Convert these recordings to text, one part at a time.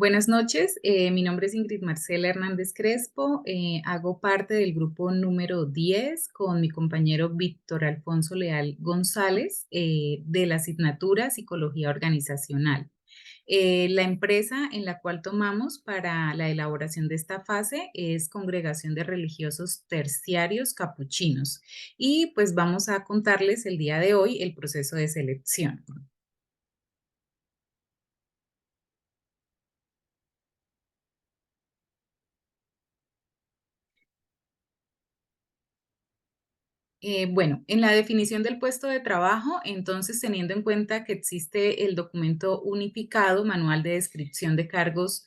Buenas noches, mi nombre es Ingrid Marcela Hernández Crespo, hago parte del grupo número 10 con mi compañero Víctor Alfonso Leal González de la asignatura Psicología Organizacional. La empresa en la cual tomamos para la elaboración de esta fase es Congregación de Religiosos Terciarios Capuchinos y pues vamos a contarles el día de hoy el proceso de selección. Bueno, en la definición del puesto de trabajo, entonces teniendo en cuenta que existe el documento unificado, Manual de Descripción de Cargos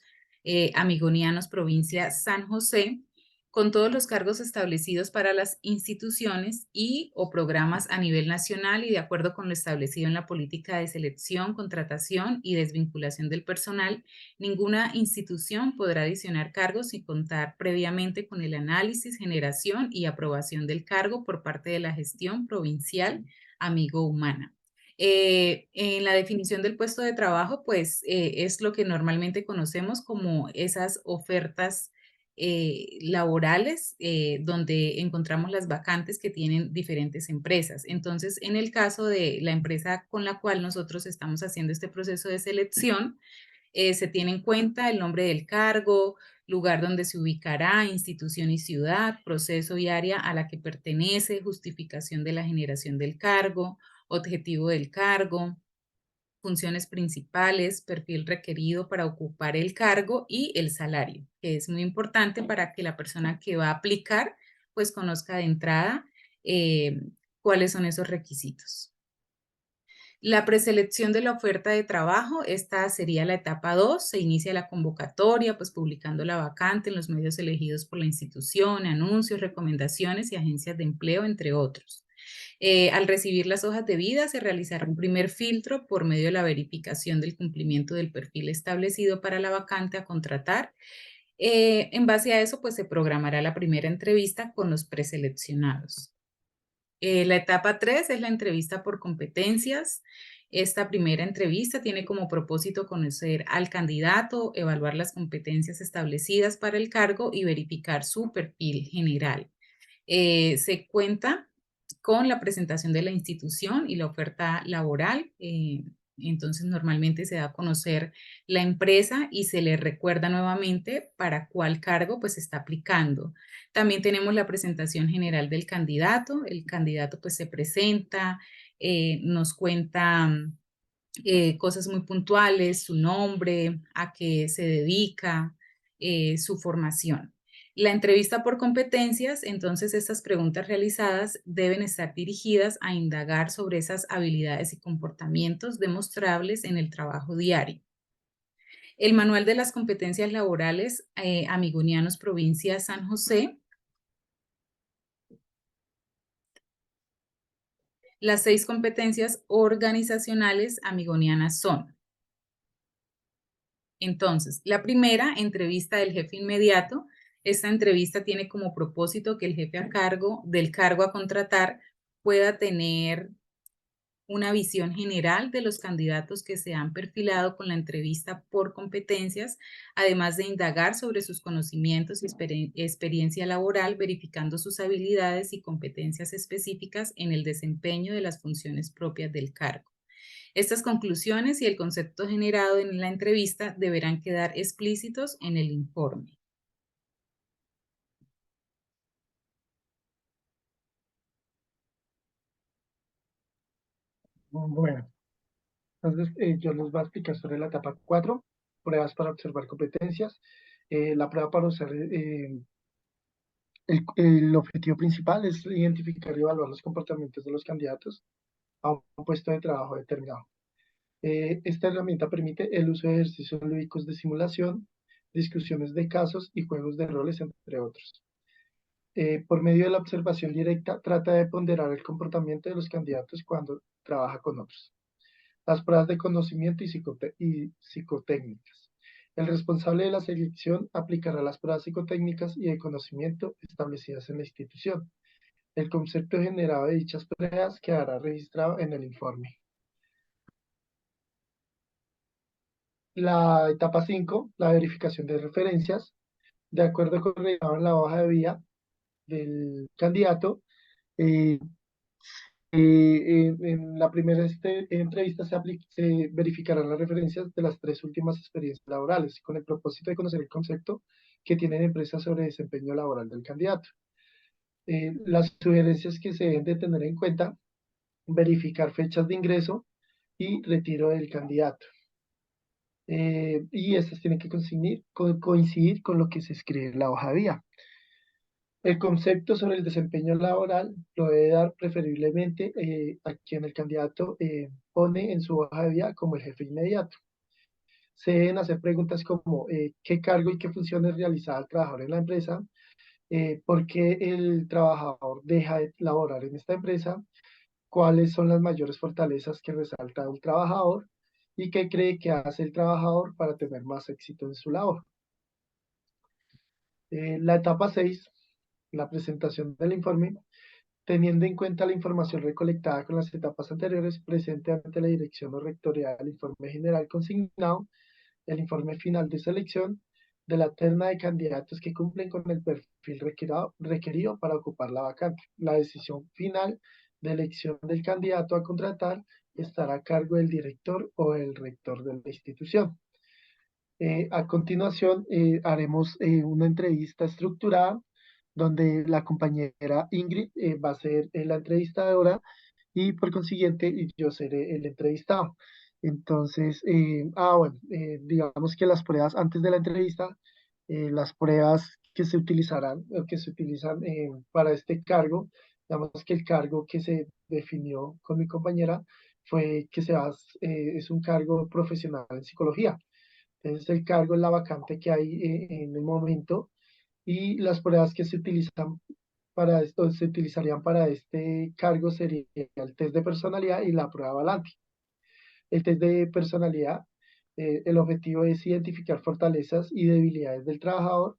Amigonianos, provincia San José, con todos los cargos establecidos para las instituciones y o programas a nivel nacional y de acuerdo con lo establecido en la política de selección, contratación y desvinculación del personal, ninguna institución podrá adicionar cargos sin contar previamente con el análisis, generación y aprobación del cargo por parte de la gestión provincial Amigo Humana. En la definición del puesto de trabajo, pues es lo que normalmente conocemos como esas ofertas laborales donde encontramos las vacantes que tienen diferentes empresas. Entonces, en el caso de la empresa con la cual nosotros estamos haciendo este proceso de selección, se tiene en cuenta el nombre del cargo, lugar donde se ubicará, institución y ciudad, proceso y área a la que pertenece, justificación de la generación del cargo, objetivo del cargo, funciones principales, perfil requerido para ocupar el cargo y el salario, que es muy importante para que la persona que va a aplicar pues conozca de entrada eh, cuáles son esos requisitos. La preselección de la oferta de trabajo, esta sería la etapa 2. Se inicia la convocatoria, pues publicando la vacante en los medios elegidos por la institución, anuncios, recomendaciones y agencias de empleo, entre otros. Al recibir las hojas de vida, se realizará un primer filtro por medio de la verificación del cumplimiento del perfil establecido para la vacante a contratar. En base a eso, pues se programará la primera entrevista con los preseleccionados. La etapa 3 es la entrevista por competencias. Esta primera entrevista tiene como propósito conocer al candidato, evaluar las competencias establecidas para el cargo y verificar su perfil general. Se cuenta con la presentación de la institución y la oferta laboral. Entonces, normalmente se da a conocer la empresa y se le recuerda nuevamente para cuál cargo pues está aplicando. También tenemos la presentación general del candidato. El candidato pues se presenta, nos cuenta cosas muy puntuales, su nombre, a qué se dedica, su formación. La entrevista por competencias, entonces estas preguntas realizadas deben estar dirigidas a indagar sobre esas habilidades y comportamientos demostrables en el trabajo diario. El Manual de las Competencias Laborales Amigonianos, provincia San José. Las 6 competencias organizacionales amigonianas son: entonces, la primera, entrevista del jefe inmediato. Esta entrevista tiene como propósito que el jefe a cargo del cargo a contratar pueda tener una visión general de los candidatos que se han perfilado con la entrevista por competencias, además de indagar sobre sus conocimientos y experiencia laboral, verificando sus habilidades y competencias específicas en el desempeño de las funciones propias del cargo. Estas conclusiones y el concepto generado en la entrevista deberán quedar explícitos en el informe. Bueno, entonces yo les voy a explicar sobre la etapa 4, pruebas para observar competencias. La prueba para usar, el objetivo principal es identificar y evaluar los comportamientos de los candidatos a un puesto de trabajo determinado. Esta herramienta permite el uso de ejercicios lúdicos de simulación, discusiones de casos y juegos de roles, entre otros. Por medio de la observación directa, trata de ponderar el comportamiento de los candidatos cuando trabaja con otros. Las pruebas de conocimiento y psicotécnicas. El responsable de la selección aplicará las pruebas psicotécnicas y de conocimiento establecidas en la institución. El concepto generado de dichas pruebas quedará registrado en el informe. La etapa 5, la verificación de referencias. De acuerdo con lo rellenado en la hoja de vida del candidato, eh, en la primera entrevista se verificarán las referencias de las tres últimas experiencias laborales, con el propósito de conocer el concepto que tienen empresas sobre desempeño laboral del candidato. Las sugerencias que se deben de tener en cuenta: verificar fechas de ingreso y retiro del candidato. Y estas tienen que coincidir con lo que se escribe en la hoja de vida. El concepto sobre el desempeño laboral lo debe dar preferiblemente a quien el candidato pone en su hoja de vida como el jefe inmediato. Se deben hacer preguntas como qué cargo y qué funciones realizaba el trabajador en la empresa, por qué el trabajador deja de laborar en esta empresa, cuáles son las mayores fortalezas que resalta el trabajador y qué cree que hace el trabajador para tener más éxito en su labor. La etapa 6, la presentación del informe. Teniendo en cuenta la información recolectada con las etapas anteriores, presente ante la dirección o rectoría el informe general consignado, el informe final de selección de la terna de candidatos que cumplen con el perfil requerido para ocupar la vacante. La decisión final de elección del candidato a contratar estará a cargo del director o el rector de la institución. A continuación, haremos una entrevista estructurada donde la compañera Ingrid va a ser la entrevistadora y por consiguiente yo seré el entrevistado. Entonces, bueno, digamos que las pruebas antes de la entrevista, las pruebas que se utilizarán o que se utilizan para este cargo, digamos que el cargo que se definió con mi compañera fue que es un cargo profesional en psicología. Entonces, el cargo es la vacante que hay en el momento y las pruebas que se utilizan para esto, se utilizarían para este cargo sería el test de personalidad y la prueba Valanti. El test de personalidad, el objetivo es identificar fortalezas y debilidades del trabajador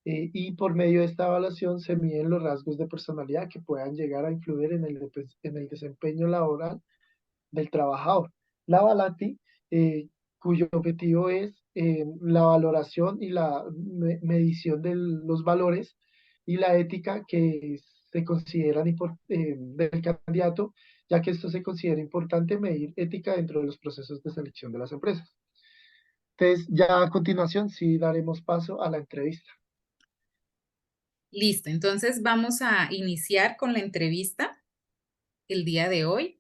y por medio de esta evaluación se miden los rasgos de personalidad que puedan llegar a influir en el desempeño laboral del trabajador. La Balati, cuyo objetivo es la valoración y la medición de los valores y la ética que se consideran del candidato, ya que esto se considera importante medir ética dentro de los procesos de selección de las empresas. Entonces, ya a continuación sí daremos paso a la entrevista. Listo, entonces vamos a iniciar con la entrevista el día de hoy.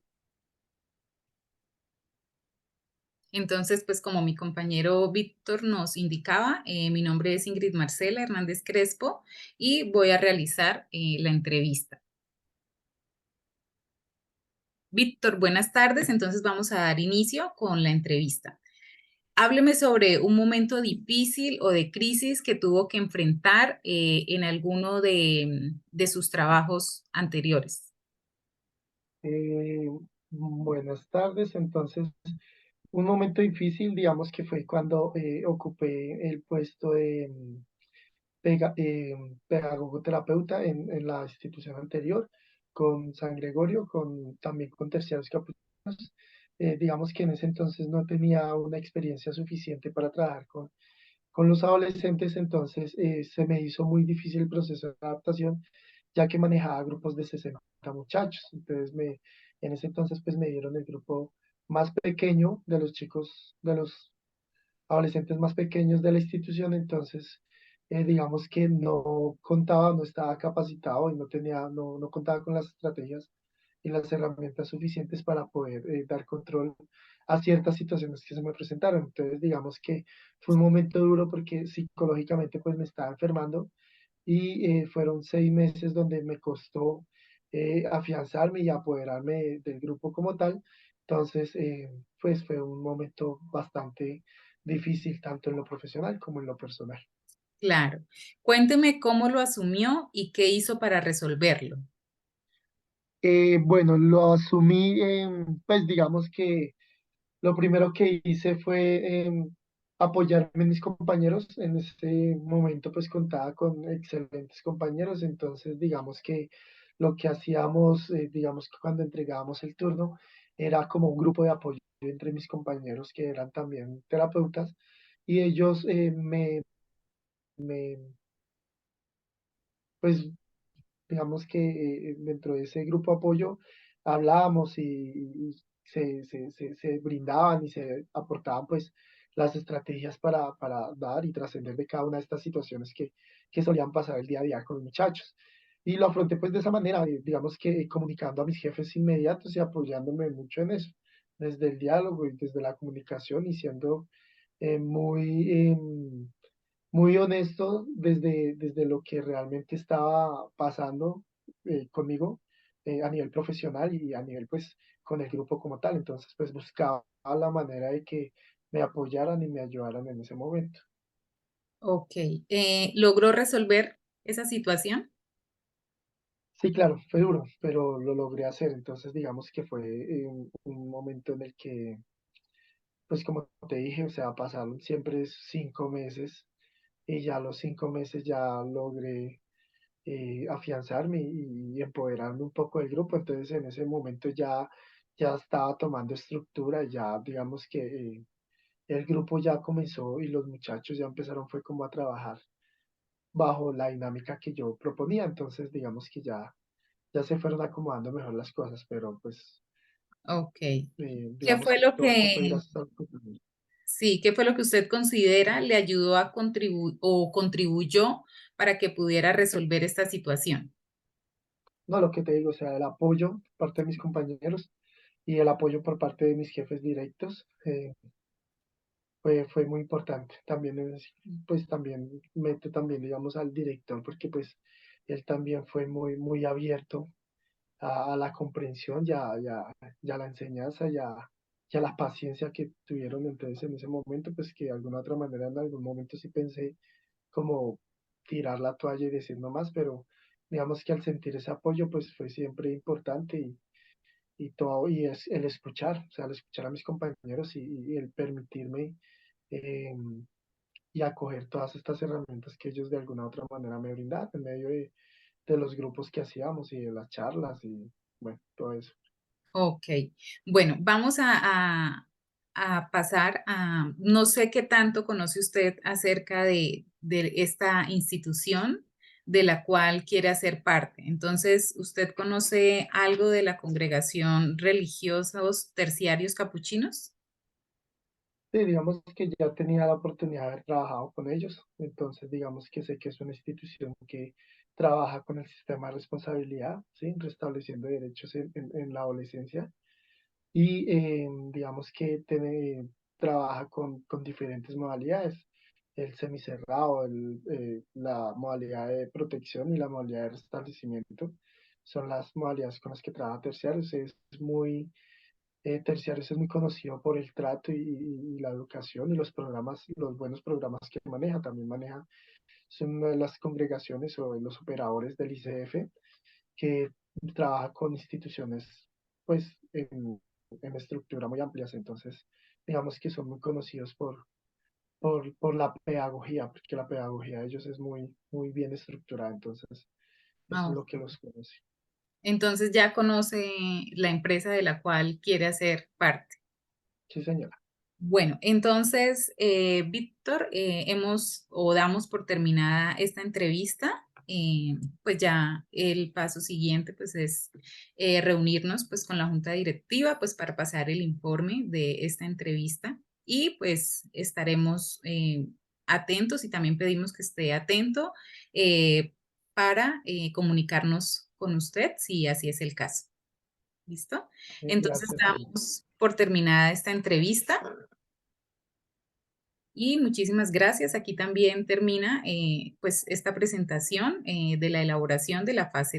Entonces, pues como mi compañero Víctor nos indicaba, mi nombre es Ingrid Marcela Hernández Crespo y voy a realizar la entrevista. Víctor, buenas tardes. Entonces vamos a dar inicio con la entrevista. Hábleme sobre un momento difícil o de crisis que tuvo que enfrentar en alguno de sus trabajos anteriores. Eh, Buenas tardes. Entonces, un momento difícil, digamos que fue cuando ocupé el puesto de pedagogo-terapeuta en la institución anterior, con San Gregorio, también con terciarios capuchinos. Digamos que en ese entonces no tenía una experiencia suficiente para trabajar con los adolescentes, entonces se me hizo muy difícil el proceso de adaptación, ya que manejaba grupos de 60 muchachos. Entonces, en ese entonces, pues me dieron el grupo más pequeño de los chicos, de los adolescentes más pequeños de la institución. Entonces, digamos que no contaba, no estaba capacitado y no contaba con las estrategias y las herramientas suficientes para poder dar control a ciertas situaciones que se me presentaron. Entonces, digamos que fue un momento duro porque psicológicamente pues me estaba enfermando y fueron 6 meses donde me costó afianzarme y apoderarme del grupo como tal. Entonces, pues fue un momento bastante difícil, tanto en lo profesional como en lo personal. Claro. Cuénteme cómo lo asumió y qué hizo para resolverlo. Bueno, lo asumí, pues digamos que lo primero que hice fue apoyarme en mis compañeros. En ese momento pues contaba con excelentes compañeros, entonces digamos que lo que hacíamos, digamos que cuando entregábamos el turno, era como un grupo de apoyo entre mis compañeros que eran también terapeutas y ellos me, pues digamos que dentro de ese grupo de apoyo hablábamos y se brindaban y se aportaban pues las estrategias para dar y trascender de cada una de estas situaciones que solían pasar el día a día con los muchachos. Y lo afronté pues de esa manera, digamos que comunicando a mis jefes inmediatos y apoyándome mucho en eso, desde el diálogo y desde la comunicación y siendo muy honesto desde lo que realmente estaba pasando conmigo a nivel profesional y a nivel pues con el grupo como tal. Entonces pues buscaba la manera de que me apoyaran y me ayudaran en ese momento. Ok. ¿Logró resolver esa situación? Sí, claro, fue duro, pero lo logré hacer. Entonces digamos que fue un momento en el que, pues como te dije, o sea, pasaron siempre 5 meses y ya a los 5 meses ya logré afianzarme y empoderarme un poco del grupo. Entonces en ese momento ya estaba tomando estructura, ya digamos que el grupo ya comenzó y los muchachos ya empezaron fue como a trabajar bajo la dinámica que yo proponía. Entonces digamos que ya se fueron acomodando mejor las cosas, pero pues Ok. ¿Qué digamos fue que lo todo esto fue que, gracias a los compañeros. sí, qué fue lo que usted considera le ayudó a contribuir o contribuyó para que pudiera resolver esta situación? No, lo que te digo, o sea, el apoyo por parte de mis compañeros y el apoyo por parte de mis jefes directos. Fue muy importante. También pues también mete también, digamos, al director, porque pues él también fue muy abierto a la comprensión, ya la enseñanza, ya la paciencia que tuvieron entonces en ese momento, pues que de alguna otra manera en algún momento sí pensé como tirar la toalla y decir no más, pero digamos que al sentir ese apoyo, pues fue siempre importante y todo, y es el escuchar, o sea, el escuchar a mis compañeros y el permitirme eh, y acoger todas estas herramientas que ellos de alguna u otra manera me brindaban en medio de los grupos que hacíamos y de las charlas y bueno, todo eso. Ok, bueno, vamos a pasar a, no sé qué tanto conoce usted acerca de esta institución de la cual quiere hacer parte. Entonces, ¿usted conoce algo de la congregación religiosos terciarios capuchinos? Sí, digamos que ya tenía la oportunidad de haber trabajado con ellos, entonces digamos que sé que es una institución que trabaja con el sistema de responsabilidad, ¿sí? Restableciendo derechos en la adolescencia y digamos que trabaja con diferentes modalidades, el semicerrado, la modalidad de protección y la modalidad de restablecimiento son las modalidades con las que trabaja Terciarios. Terciarios es muy conocido por el trato y la educación y los programas, los buenos programas que maneja. También maneja, es una de las congregaciones o de los operadores del ICF que trabaja con instituciones pues en estructura muy amplias. Entonces, digamos que son muy conocidos por la pedagogía, porque la pedagogía de ellos es muy bien estructurada. Entonces, eso Ah, es lo que ok. los conoce. Entonces ya conoce la empresa de la cual quiere hacer parte. Sí, señora. Bueno, entonces, Víctor, hemos o damos por terminada esta entrevista. Pues ya el paso siguiente pues es reunirnos pues con la junta directiva pues para pasar el informe de esta entrevista y pues estaremos atentos y también pedimos que esté atento para comunicarnos con usted si así es el caso. ¿Listo? Entonces Gracias. damos por terminada esta entrevista. Y muchísimas gracias. Aquí también termina pues esta presentación de la elaboración de la fase